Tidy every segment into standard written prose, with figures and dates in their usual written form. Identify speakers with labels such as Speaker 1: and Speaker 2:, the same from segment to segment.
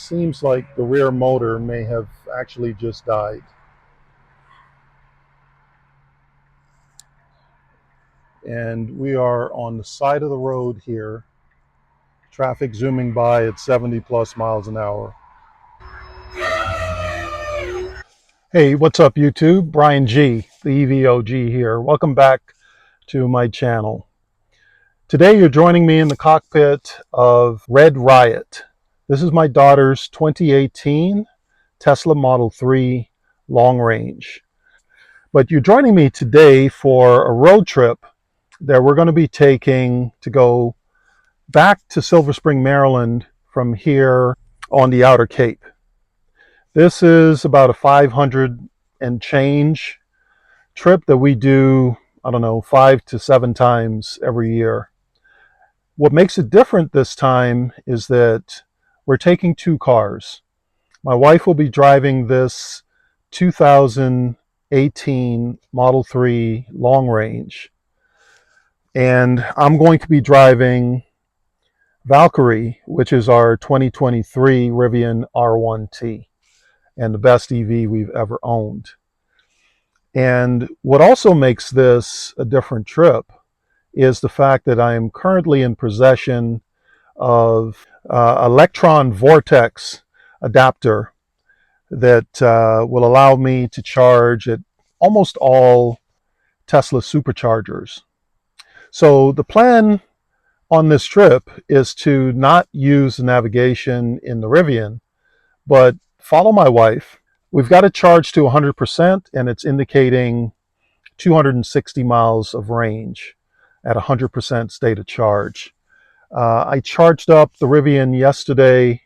Speaker 1: seems like the rear motor may have actually just died. And we are on the side of the road here, traffic zooming by at 70 plus miles an hour. Hey, what's up YouTube? Brian G, the EVOG here. Welcome back to my channel. Today you're joining me in the cockpit of Red Riot. This is my daughter's 2018 Tesla Model 3 long range. But you're joining me today for a road trip that we're going to be taking to go back to Silver Spring, Maryland from here on the Outer Cape. This is about a 500 and change trip that we do, I don't know, 5 to 7 times every year. What makes it different this time is that we're taking 2 cars. My wife will be driving this 2018 Model 3 long range, and I'm going to be driving Valkyrie, which is our 2023 Rivian R1T and the best EV we've ever owned. And what also makes this a different trip is the fact that I am currently in possession of electron vortex adapter that will allow me to charge at almost all Tesla Superchargers. So the plan on this trip is to not use the navigation in the Rivian, but follow my wife. We've got it charged to 100% and it's indicating 260 miles of range at 100% state of charge. I charged up the Rivian yesterday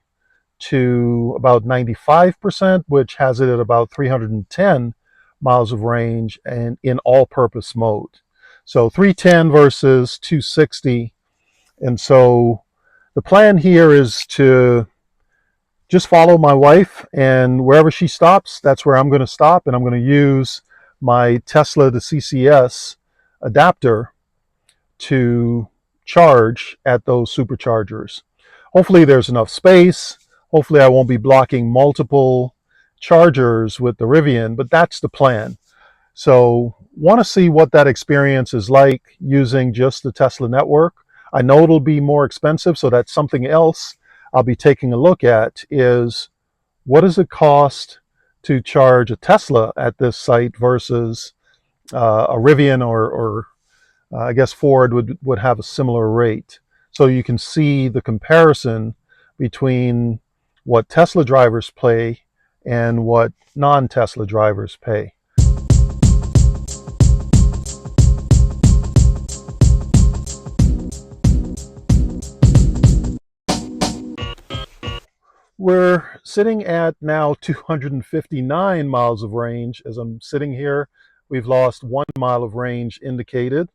Speaker 1: to about 95%, which has it at about 310 miles of range and in all-purpose mode. So 310 versus 260. And so the plan here is to just follow my wife, and wherever she stops, that's where I'm going to stop, and I'm going to use my Tesla to CCS adapter to charge at those superchargers. Hopefully there's enough space. Hopefully I won't be blocking multiple chargers with the Rivian, but that's the plan. So want to see what that experience is like using just the Tesla network. I know it'll be more expensive, so that's something else I'll be taking a look at, is what does it cost to charge a Tesla at this site versus a Rivian or I guess Ford would have a similar rate. So you can see the comparison between what Tesla drivers pay and what non-Tesla drivers pay. We're sitting at now 259 miles of range. As I'm sitting here, we've lost 1 mile of range indicated.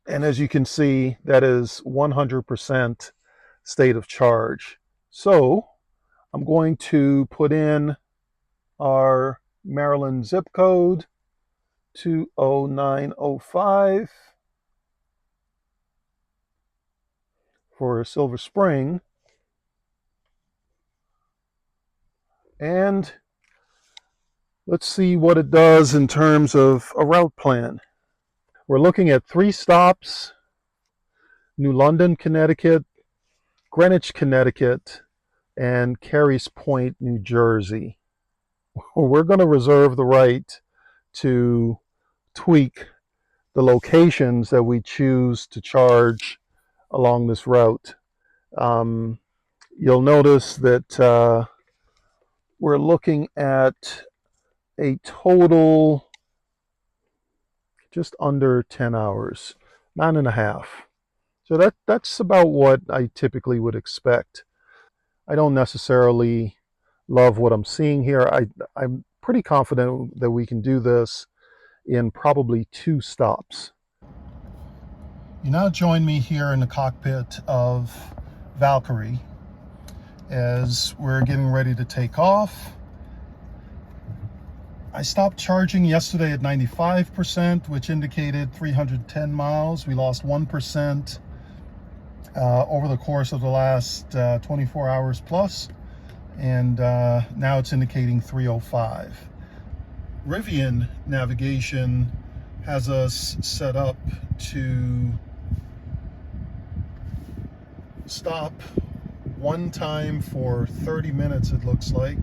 Speaker 1: And as you can see, that is 100% state of charge. So I'm going to put in our Maryland zip code, 20905, for Silver Spring. And let's see what it does in terms of a route plan. We're looking at 3 stops: New London, Connecticut, Greenwich, Connecticut, and Carey's Point, New Jersey. We're going to reserve the right to tweak the locations that we choose to charge along this route. You'll notice that we're looking at a total just under 10 hours, 9.5. So that's about what I typically would expect. I don't necessarily love what I'm seeing here. I'm pretty confident that we can do this in probably 2 stops. You now join me here in the cockpit of Valkyrie as we're getting ready to take off. I stopped charging yesterday at 95%, which indicated 310 miles. We lost 1% over the course of the last 24 hours plus. and now it's indicating 305. Rivian navigation has us set up to stop one time for 30 minutes, it looks like,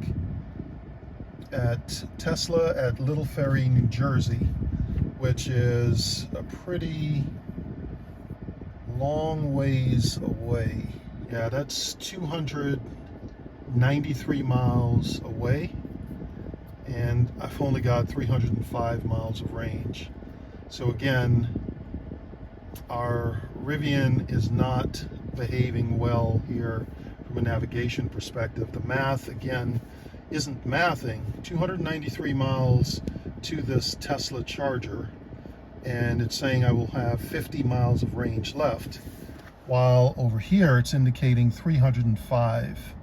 Speaker 1: at Tesla at Little Ferry, New Jersey, which is a pretty long ways away. Yeah, that's 293 miles away, and I've only got 305 miles of range. So again, our Rivian is not behaving well here from a navigation perspective. The math, again, isn't mathing. 293 miles to this Tesla charger, and it's saying I will have 50 miles of range left, while over here it's indicating 305.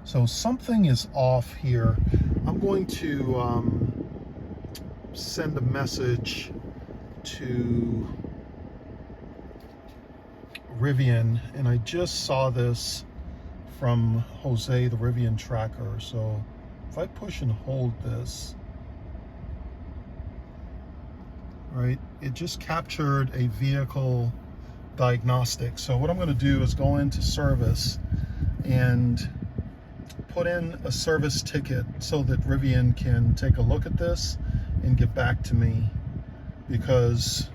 Speaker 1: So something is off here. I'm going to send a message to Rivian, and I just saw this from Jose, the Rivian tracker. So if I push and hold this, right, it just captured a vehicle diagnostic. So what I'm going to do is go into service and put in a service ticket so that Rivian can take a look at this and get back to me, because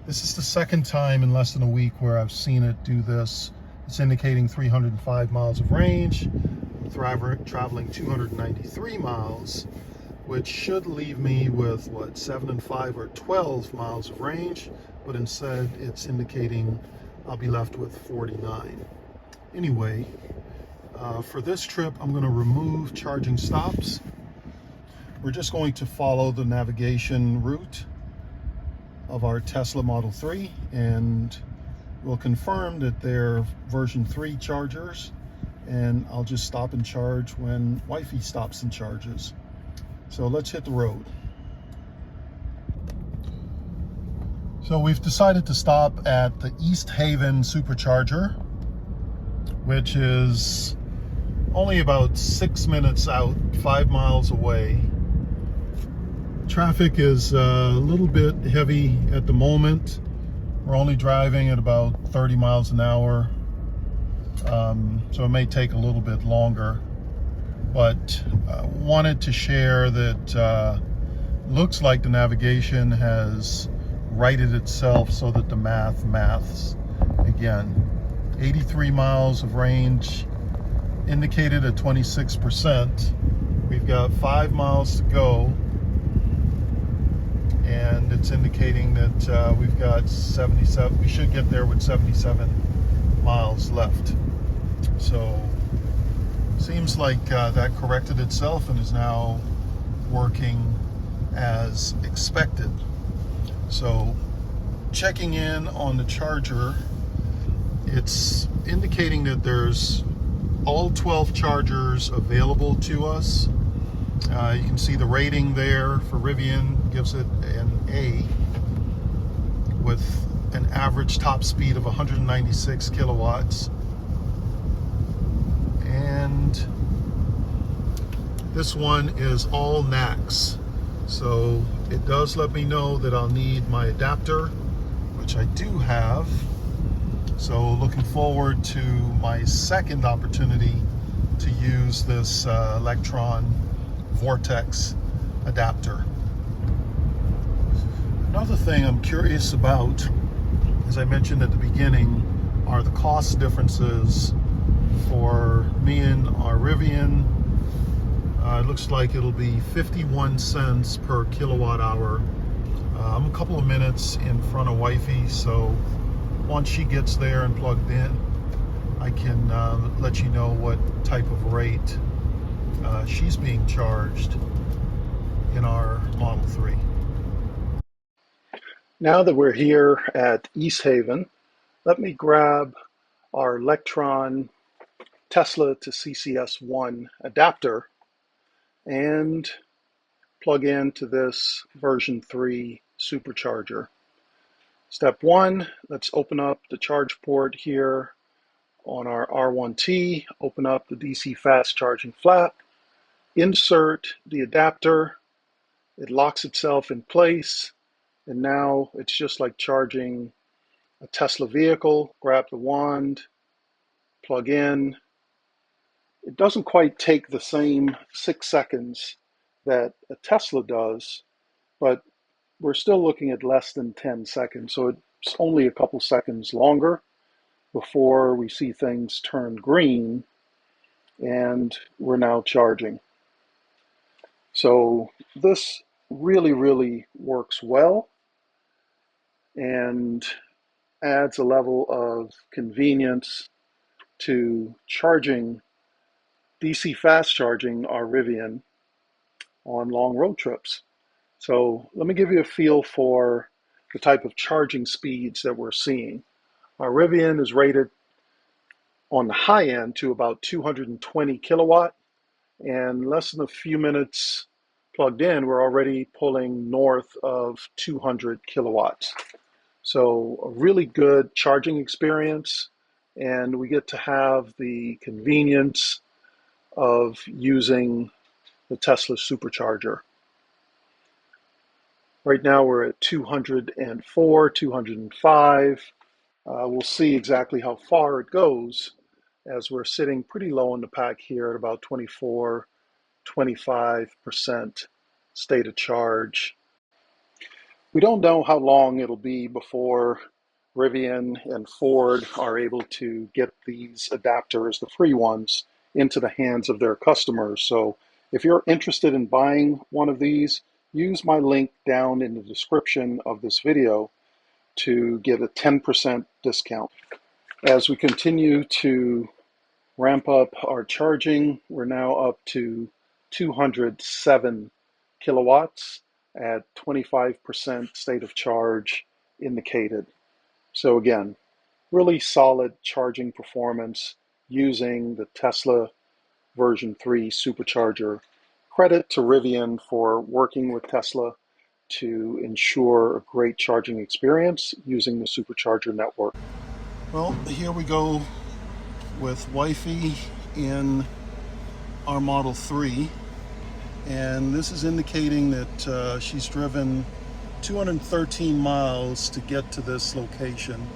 Speaker 1: this is the second time in less than a week where I've seen it do this. It's indicating 305 miles of range. I'm traveling 293 miles, which should leave me with, what, 7 and 5 or 12 miles of range, but instead it's indicating I'll be left with 49. Anyway, for this trip, I'm going to remove charging stops. We're just going to follow the navigation route of our Tesla Model 3, and we'll confirm that they're version 3 chargers, and I'll just stop and charge when wifey stops and charges. So let's hit the road. So we've decided to stop at the East Haven Supercharger, which is only about 6 minutes out, 5 miles away. Traffic is a little bit heavy at the moment. We're only driving at about 30 miles an hour, so it may take a little bit longer, but wanted to share that looks like the navigation has righted itself so that the maths again. 83 miles of range indicated at 26%. We've got 5 miles to go, and it's indicating that we've got 77. We should get there with 77 miles left. So seems like that corrected itself and is now working as expected. So checking in on the charger, it's indicating that there's all 12 chargers available to us. You can see the rating there for Rivian gives it an A with an average top speed of 196 kilowatts. And this one is all NACS. So it does let me know that I'll need my adapter, which I do have. So looking forward to my second opportunity to use this Electron Vortex adapter. Another thing I'm curious about, as I mentioned at the beginning, are the cost differences for me and our Rivian. It looks like it'll be 51 cents per kilowatt hour. I'm a couple of minutes in front of wifey, so once she gets there and plugged in, I can let you know what type of rate she's being charged in our Model 3. Now that we're here at East Haven, let me grab our Electron Tesla to CCS1 adapter and plug into this version 3 supercharger. Step 1, let's open up the charge port here On our R1T, open up the DC fast charging flap, insert the adapter, it locks itself in place, and now it's just like charging a Tesla vehicle. Grab the wand, plug in. It doesn't quite take the same 6 seconds that a Tesla does, but we're still looking at less than 10 seconds. So it's only a couple seconds longer before we see things turn green, and we're now charging. So this really works well and adds a level of convenience to charging, DC fast charging our Rivian on long road trips. So let me give you a feel for the type of charging speeds that we're seeing. Our Rivian is rated on the high end to about 220 kilowatt, and less than a few minutes plugged in, we're already pulling north of 200 kilowatts. So a really good charging experience, and we get to have the convenience of using the Tesla Supercharger. Right now we're at 204, 205. We'll see exactly how far it goes as we're sitting pretty low in the pack here at about 24, 25% state of charge. We don't know how long it'll be before Rivian and Ford are able to get these adapters, the free ones, into the hands of their customers. So if you're interested in buying one of these, use my link down in the description of this video to get a 10% discount. As we continue to ramp up our charging, we're now up to 207 kilowatts at 25% state of charge indicated. So again, really solid charging performance using the Tesla version 3 supercharger. Credit to Rivian for working with Tesla to ensure a great charging experience using the supercharger network. Well, here we go with wifey in our Model 3, and this is indicating that she's driven 213 miles to get to this location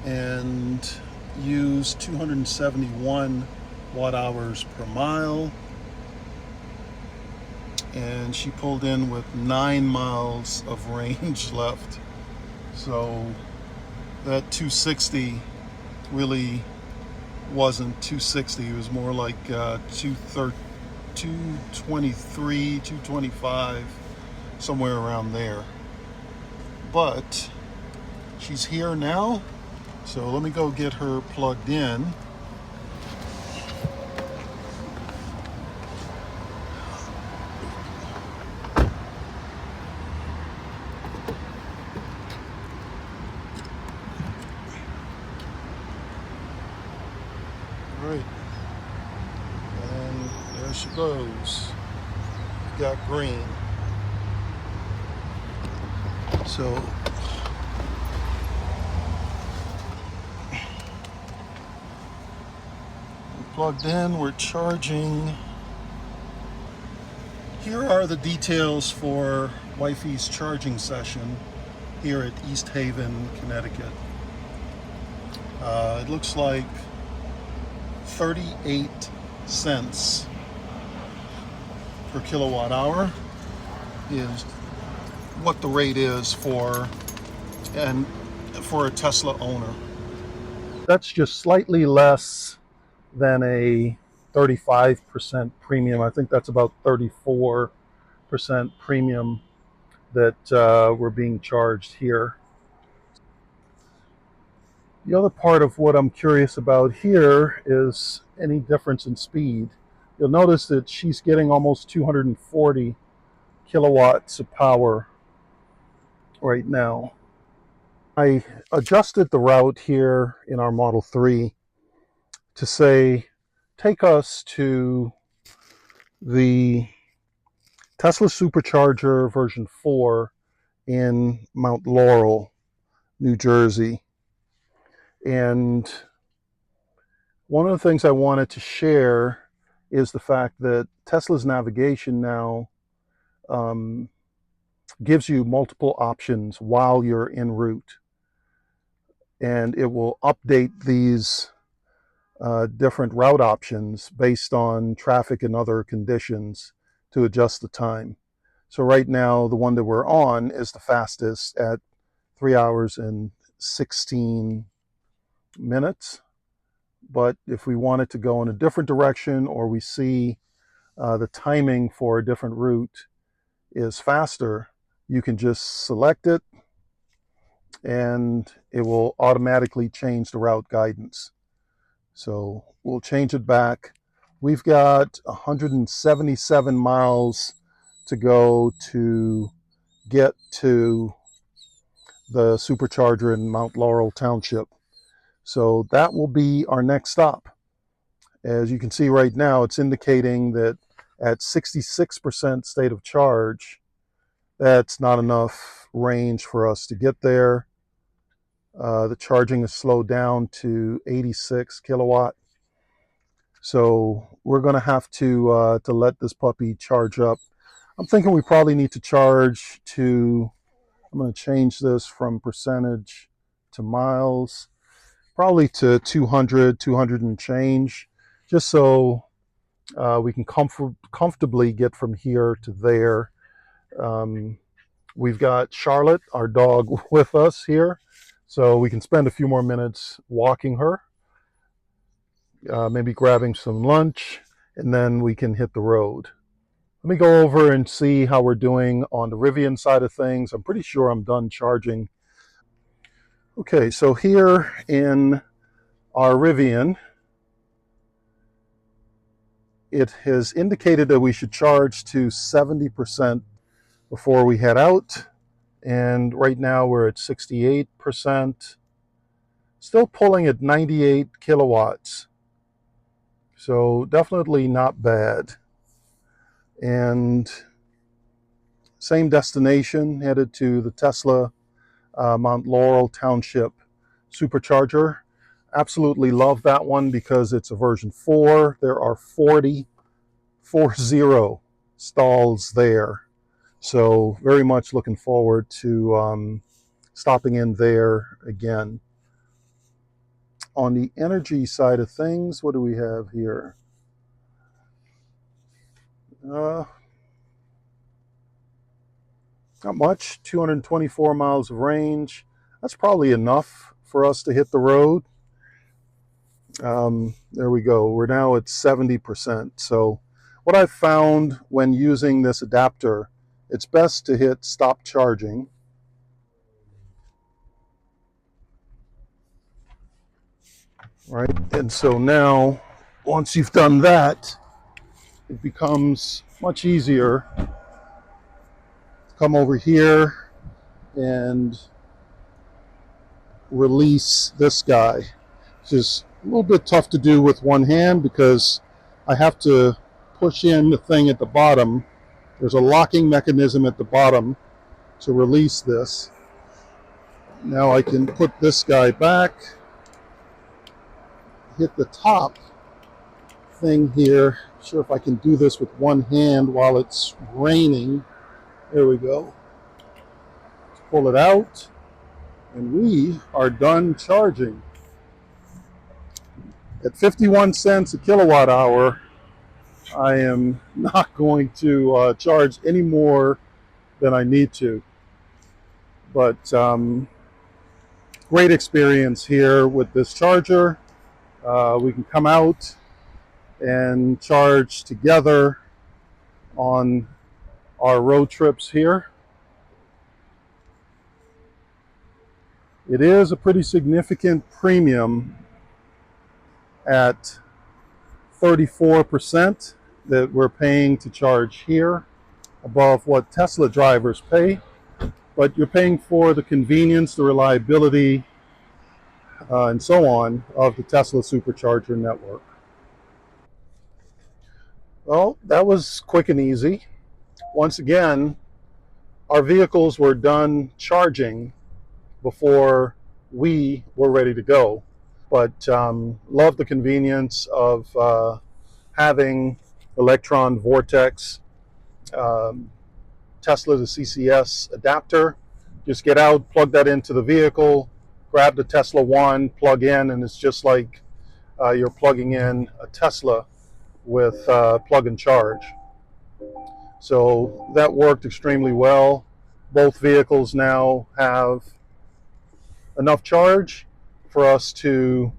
Speaker 1: and used 271 watt hours per mile, and she pulled in with 9 miles of range left. So that 260 really wasn't 260, it was more like 223, 225, somewhere around there. But she's here now, so let me go get her plugged in. Right, and there she goes. Got green. So we're plugged in, we're charging. Here are the details for wifey's charging session here at East Haven, Connecticut. It looks like 38 cents per kilowatt hour is what the rate is for a Tesla owner. That's just slightly less than a 35% premium. I think that's about 34% premium that we're being charged here. The other part of what I'm curious about here is any difference in speed. You'll notice that she's getting almost 240 kilowatts of power right now. I adjusted the route here in our Model 3 to say, take us to the Tesla Supercharger version 4 in Mount Laurel, New Jersey. And one of the things I wanted to share is the fact that Tesla's navigation now gives you multiple options while you're en route. And it will update these different route options based on traffic and other conditions to adjust the time. So right now, the one that we're on is the fastest at 3 hours and 16 minutes. But if we want it to go in a different direction, or we see the timing for a different route is faster, you can just select it and it will automatically change the route guidance. So we'll change it back. We've got 177 miles to go to get to the supercharger in Mount Laurel Township. So that will be our next stop. As you can see right now, it's indicating that at 66% state of charge, that's not enough range for us to get there. The charging is slowed down to 86 kilowatt. So we're going to have to let this puppy charge up. I'm thinking we probably need to charge to, I'm going to change this from percentage to miles, probably to 200 and change, just so we can comfortably get from here to there. We've got Charlotte, our dog, with us here, so we can spend a few more minutes walking her, maybe grabbing some lunch, and then we can hit the road. Let me go over and see how we're doing on the Rivian side of things. I'm pretty sure I'm done charging. Okay, so here in our Rivian, it has indicated that we should charge to 70% before we head out. And right now we're at 68%, still pulling at 98 kilowatts. So definitely not bad. And same destination, headed to the Tesla Mount Laurel Township Supercharger. Absolutely love that one because it's a version 4. There are 40 stalls there. So very much looking forward to stopping in there again. On the energy side of things, what do we have here? Not much, 224 miles of range. That's probably enough for us to hit the road. There we go. We're now at 70%. So what I've found when using this adapter, it's best to hit stop charging. Right? And so now, once you've done that, it becomes much easier to come over here and release this guy, which is a little bit tough to do with one hand because I have to push in the thing at the bottom. There's a locking mechanism at the bottom to release this. Now I can put this guy back, hit the top thing here. Not sure if I can do this with one hand while it's raining. There we go. Let's pull it out, and we are done charging. At 51 cents a kilowatt hour, I am not going to charge any more than I need to. But great experience here with this charger. We can come out and charge together on our road trips here. It is a pretty significant premium at 34% that we're paying to charge here, above what Tesla drivers pay. But you're paying for the convenience, the reliability, and so on of the Tesla Supercharger network. Well, that was quick and easy. Once again, our vehicles were done charging before we were ready to go. but love the convenience of having electron vortex um, Tesla to CCS adapter. Just get out, plug that into the vehicle, grab the Tesla One, plug in, and it's just like you're plugging in a Tesla with plug and charge. So that worked extremely well. Both vehicles now have enough charge for us to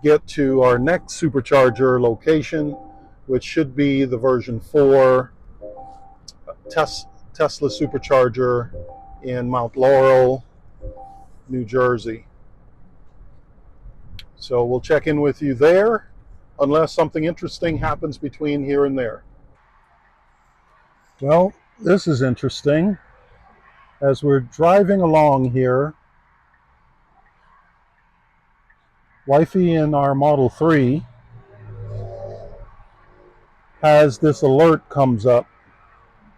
Speaker 1: get to our next supercharger location, which should be the version 4 Tesla supercharger in Mount Laurel, New Jersey. So we'll check in with you there unless something interesting happens between here and there. Well, this is interesting. As we're driving along here, Wifey in our Model 3 has this alert comes up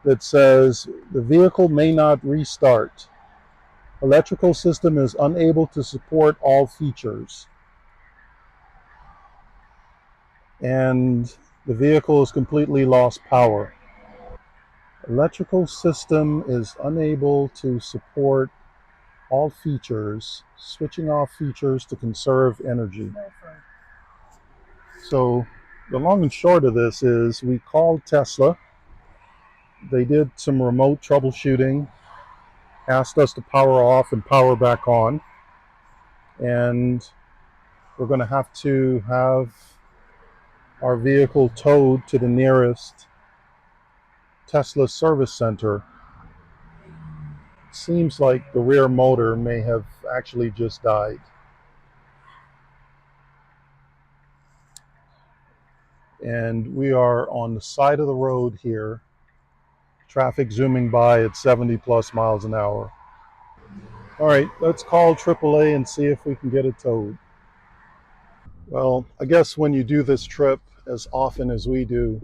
Speaker 1: that says the vehicle may not restart. Electrical system is unable to support all features. And the vehicle has completely lost power. Electrical system is unable to support all features, switching off features to conserve energy. So the long and short of this is we called Tesla. They did some remote troubleshooting, asked us to power off and power back on. And we're going to have our vehicle towed to the nearest Tesla service center. Seems like the rear motor may have actually just died. And we are on the side of the road here, traffic zooming by at 70 plus miles an hour. All right, let's call AAA and see if we can get it towed. Well, I guess when you do this trip as often as we do,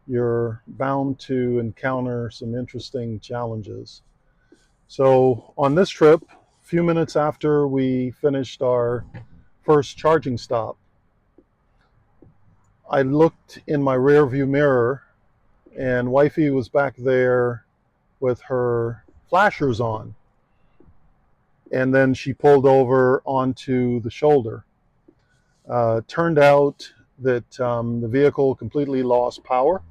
Speaker 1: you're bound to encounter some interesting challenges. So on this trip, a few minutes after we finished our first charging stop, I looked in my rear view mirror and Wifey was back there with her flashers on. And then she pulled over onto the shoulder. Turned out that the vehicle completely lost power,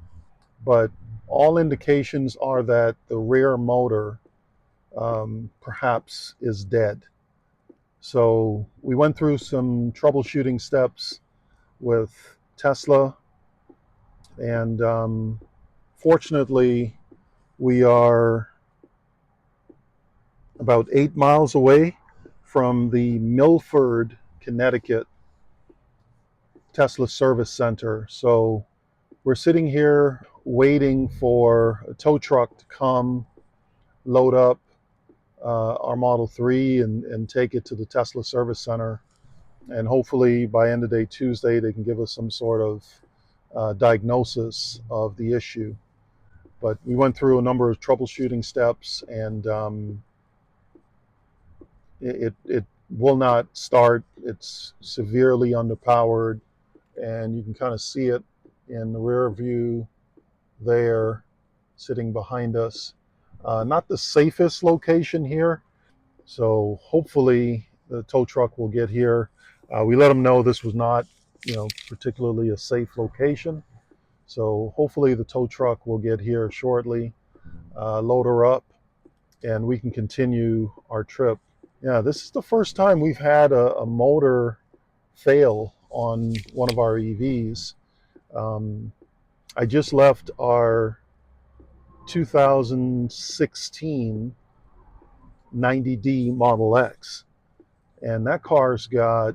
Speaker 1: but all indications are that the rear motor perhaps is dead. So we went through some troubleshooting steps with Tesla, and fortunately we are about 8 miles away from the Milford, Connecticut Tesla service center. So we're sitting here waiting for a tow truck to come, load up our Model 3 and take it to the Tesla service center. And hopefully by end of day Tuesday, they can give us some sort of diagnosis of the issue. But we went through a number of troubleshooting steps, and it will not start. It's severely underpowered, and you can kind of see it in the rear view there, sitting behind us. Not the safest location here, so hopefully the tow truck will get here. We let them know this was not, particularly a safe location. So hopefully the tow truck will get here shortly, load her up, and we can continue our trip. Yeah, this is the first time we've had a motor fail on one of our EVs. I just left our 2016 90D Model X, and that car's got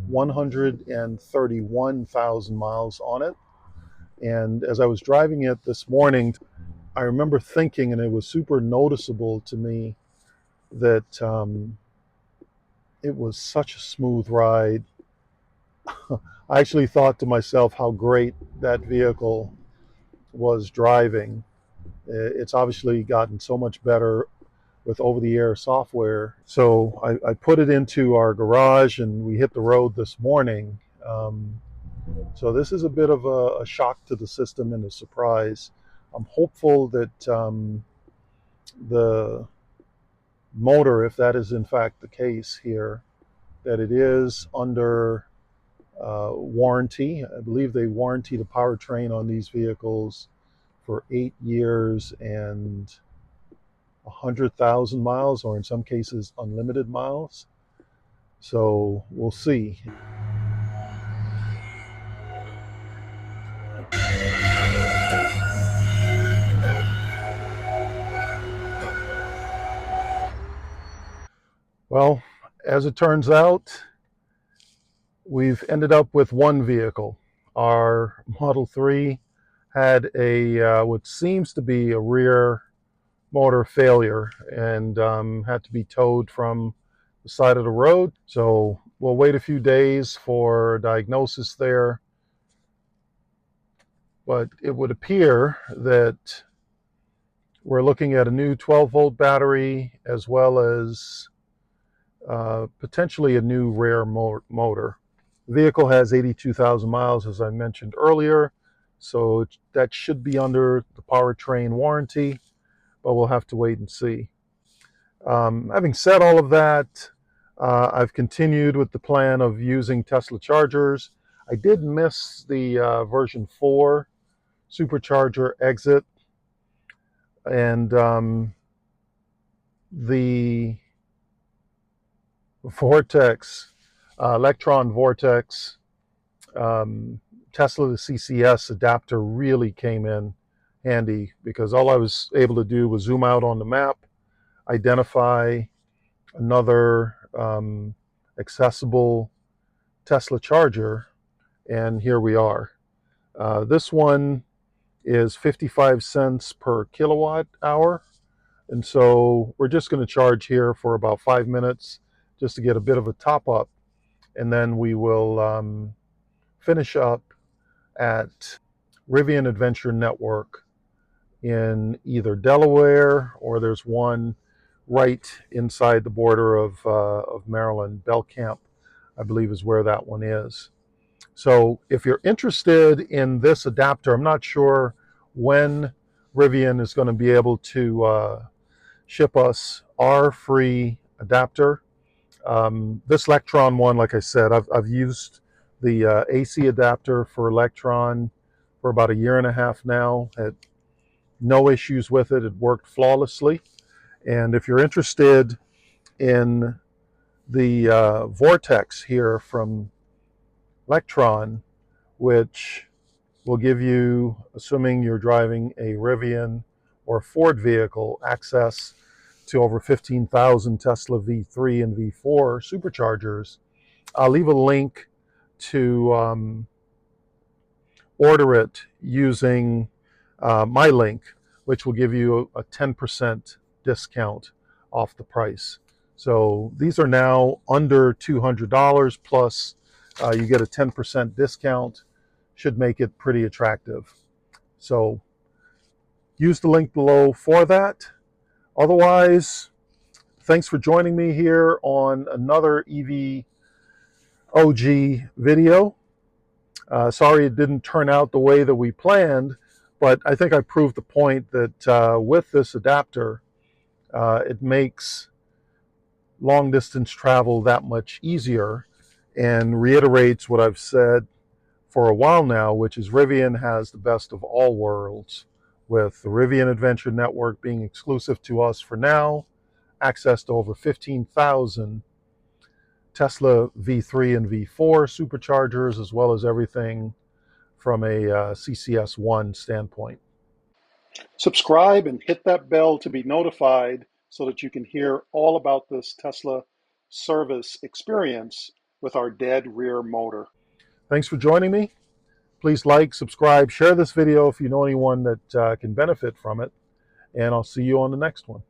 Speaker 1: 131,000 miles on it. And as I was driving it this morning, I remember thinking, and it was super noticeable to me, that it was such a smooth ride. I actually thought to myself how great that vehicle was driving. It's obviously gotten so much better with over-the-air software. So I put it into our garage and we hit the road this morning. So this is a bit of a shock to the system and a surprise. I'm hopeful that the motor, if that is in fact the case here, that it is under warranty. I believe they warranty the powertrain on these vehicles for 8 years and 100,000 miles, or in some cases unlimited miles. So we'll see. Well, as it turns out, we've ended up with one vehicle. Our Model 3 had a what seems to be a rear motor failure and had to be towed from the side of the road. So we'll wait a few days for diagnosis there. But it would appear that we're looking at a new 12-volt battery as well as potentially a new rear motor. The vehicle has 82,000 miles, as I mentioned earlier, so that should be under the powertrain warranty, but we'll have to wait and see. Having said all of that, I've continued with the plan of using Tesla chargers. I did miss the version 4 Supercharger exit, and the Vortex, Electron Vortex, Tesla to CCS adapter really came in handy, because all I was able to do was zoom out on the map, identify another accessible Tesla charger, and here we are. This one is 55 cents per kilowatt hour, and so we're just going to charge here for about 5 minutes just to get a bit of a top up, and then we will finish up at Rivian Adventure Network in either Delaware, or there's one right inside the border of Maryland. Belcamp, I believe, is where that one is. So if you're interested in this adapter, I'm not sure when Rivian is going to be able to ship us our free adapter. This Electron one, like I said, I've used the AC adapter for Electron for about 1.5 years now. Had no issues with it. It worked flawlessly. And if you're interested in the Vortex here from Electron, which will give you, assuming you're driving a Rivian or Ford vehicle, access to over 15,000 Tesla V3 and V4 superchargers, I'll leave a link to order it using my link, which will give you a 10% discount off the price. So these are now under $200, plus you get a 10% discount. Should make it pretty attractive. So use the link below for that. Otherwise, thanks for joining me here on another EV OG video. Sorry it didn't turn out the way that we planned, but I think I proved the point that with this adapter, it makes long distance travel that much easier, and reiterates what I've said for a while now, which is Rivian has the best of all worlds, with the Rivian Adventure Network being exclusive to us for now, access to over 15,000 Tesla V3 and V4 superchargers, as well as everything from a CCS1 standpoint. Subscribe and hit that bell to be notified so that you can hear all about this Tesla service experience with our dead rear motor. Thanks for joining me. Please like, subscribe, share this video if you know anyone that can benefit from it, and I'll see you on the next one.